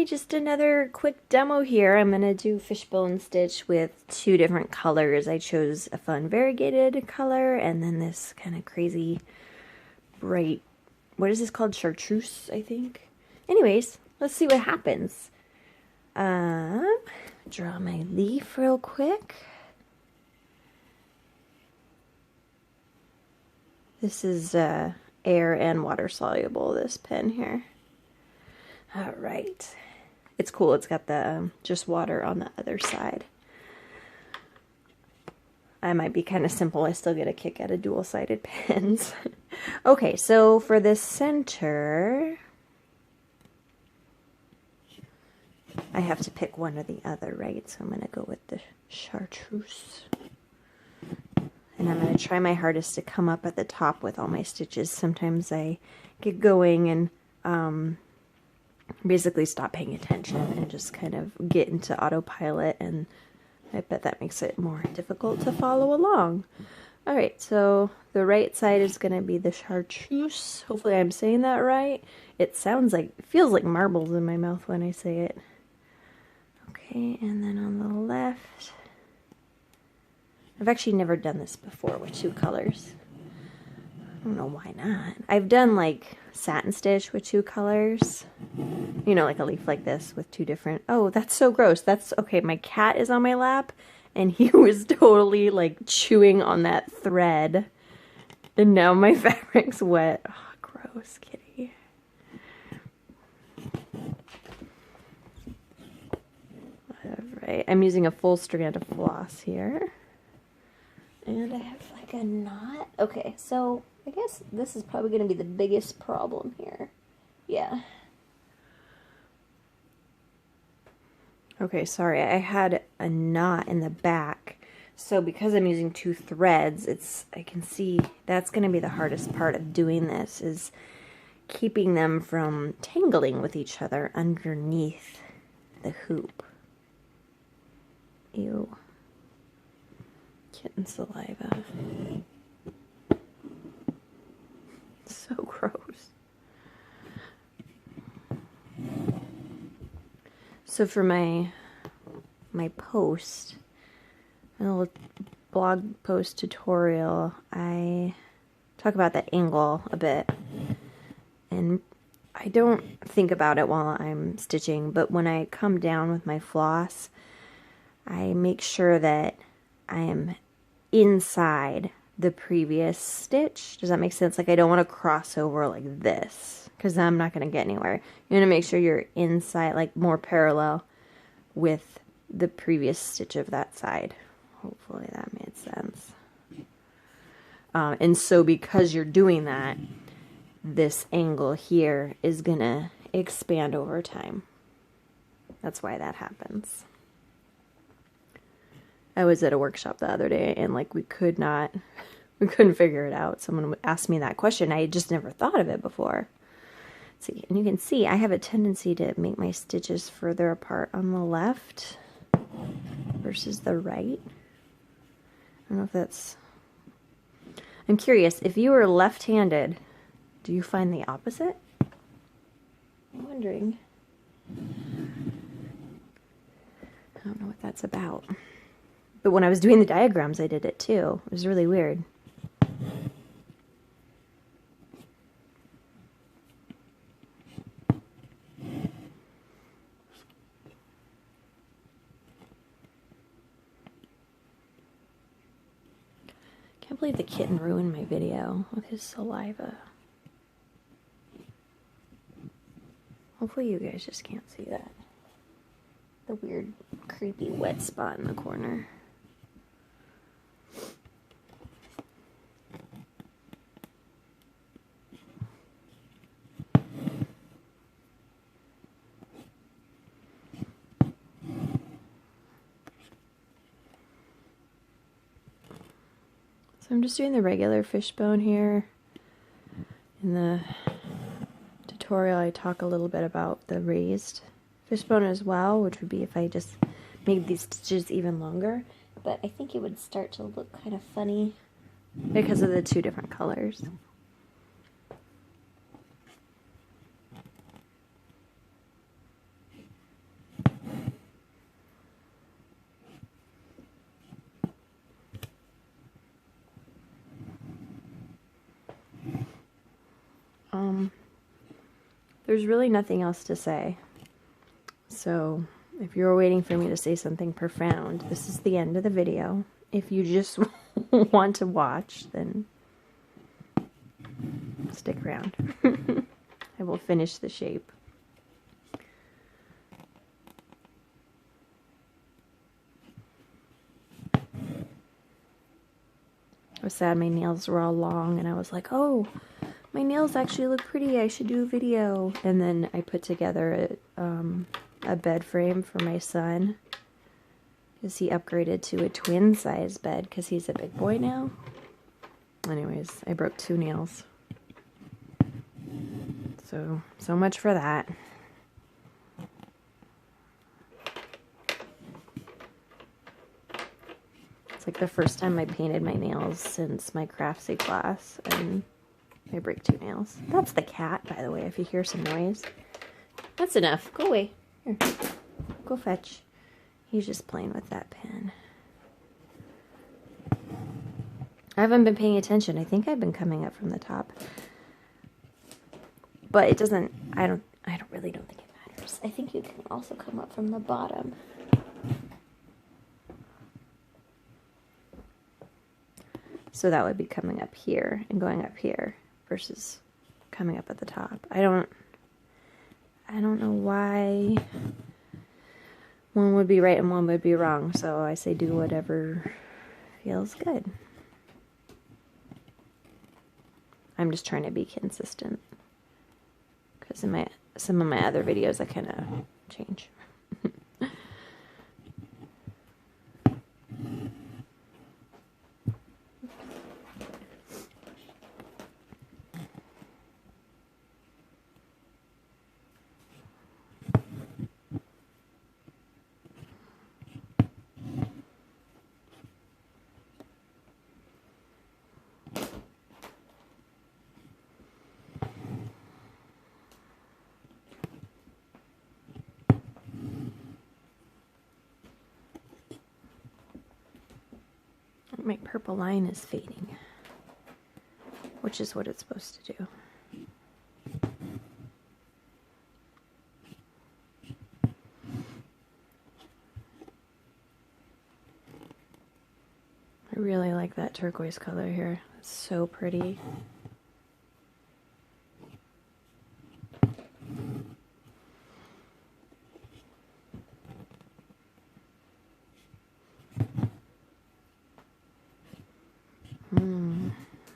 just another quick demo here. I'm going to do fishbone stitch with 2 different colors. I chose a fun variegated color and then this kind of crazy bright, what is this called? Chartreuse, I think. Anyways, let's see what happens. Draw my leaf real quick. This is air and water soluble, this pen here. All right. It's cool. It's got the just water on the other side. I might be kind of simple. I still get a kick out of dual-sided pens. Okay, so for the center, I have to pick one or the other, right? So I'm going to go with the chartreuse. And I'm going to try my hardest to come up at the top with all my stitches. Sometimes I get going and basically stop paying attention and just kind of get into autopilot, and I bet that makes it more difficult to follow along. Alright, so the right side is going to be the chartreuse. Hopefully I'm saying that right. It feels like marbles in my mouth when I say it. Okay, and then on the left, I've actually never done this before with 2 colors. I don't know why not. I've done like satin stitch with 2 colors. You know, like a leaf like this with 2 different... Oh, that's so gross. That's... Okay, my cat is on my lap and he was totally like chewing on that thread. And now my fabric's wet. Oh, gross, kitty. Alright, I'm using a full strand of floss here. And I have like a knot. Okay, so I guess this is probably going to be the biggest problem here. Yeah. Okay, sorry, I had a knot in the back. So because I'm using 2 threads, I can see that's going to be the hardest part of doing this, is keeping them from tangling with each other underneath the hoop. Ew. Kitten saliva. So gross. So for my post, a little blog post tutorial, I talk about the angle a bit. And I don't think about it while I'm stitching, but when I come down with my floss, I make sure that I am inside the previous stitch. Does that make sense? Like, I don't want to cross over like this, because I'm not going to get anywhere. You want to make sure you're inside, like more parallel with the previous stitch of that side. Hopefully that made sense. And so because you're doing that, this angle here is going to expand over time. That's why that happens. I was at a workshop the other day and like we couldn't figure it out. Someone asked me that question. I had just never thought of it before. See, and you can see I have a tendency to make my stitches further apart on the left versus the right. I don't know if that's... I'm curious, if you were left-handed, do you find the opposite? I'm wondering. I don't know what that's about. But when I was doing the diagrams, I did it too. It was really weird. Can't believe the kitten ruined my video with his saliva. Hopefully you guys just can't see that. The weird, creepy, wet spot in the corner. So I'm just doing the regular fishbone here. In the tutorial I talk a little bit about the raised fishbone as well, which would be if I just made these stitches even longer. But I think it would start to look kind of funny because of the 2 different colors. there's really nothing else to say. So if you're waiting for me to say something profound, this is the end of the video. If you just want to watch, then stick around. I will finish the shape. I was sad my nails were all long, and I was like, oh, my nails actually look pretty, I should do a video. And then I put together a bed frame for my son, because he upgraded to a twin size bed because he's a big boy now. Anyways, I broke 2 nails. So much for that. It's like the first time I painted my nails since my Craftsy class, and I break 2 nails. That's the cat, by the way, if you hear some noise. That's enough. Go away. Here. Go fetch. He's just playing with that pen. I haven't been paying attention. I think I've been coming up from the top. But it doesn't, I really don't think it matters. I think you can also come up from the bottom. So that would be coming up here and going up here versus coming up at the top. I don't know why one would be right and one would be wrong. So I say do whatever feels good. I'm just trying to be consistent. Because in some of my other videos I kind of change. My purple line is fading, which is what it's supposed to do. I really like that turquoise color here. It's so pretty.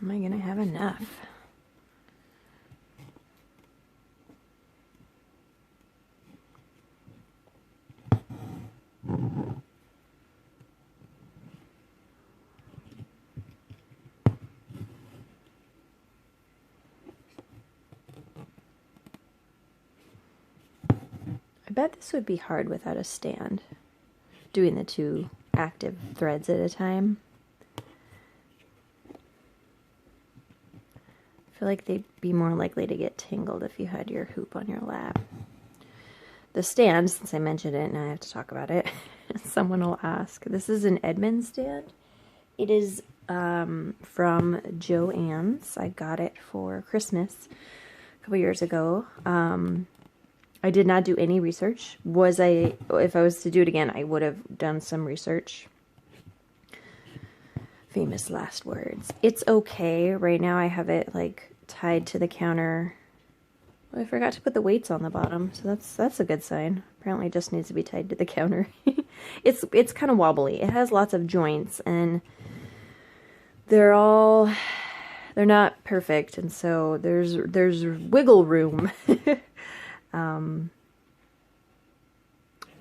Am I gonna have enough? I bet this would be hard without a stand, doing the 2 active threads at a time. I feel like they'd be more likely to get tangled if you had your hoop on your lap. The stand, since I mentioned it and I have to talk about it, someone will ask. This is an Edmund stand. It is from Joann's. I got it for Christmas a couple years ago. I did not do any research. If I was to do it again, I would have done some research. Famous last words. It's okay. Right now I have it like tied to the counter. Well, I forgot to put the weights on the bottom, so that's a good sign. Apparently it just needs to be tied to the counter. It's kind of wobbly. It has lots of joints, and they're not perfect, and so there's wiggle room.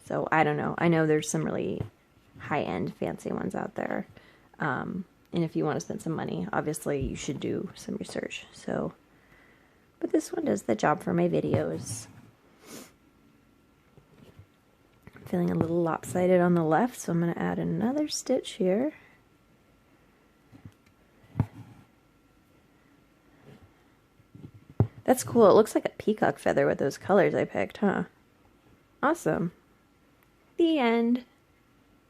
So I don't know. I know there's some really high-end fancy ones out there. And if you want to spend some money, obviously you should do some research. So, but this one does the job for my videos. I'm feeling a little lopsided on the left, so I'm going to add another stitch here. That's cool. It looks like a peacock feather with those colors I picked, huh? Awesome. The end.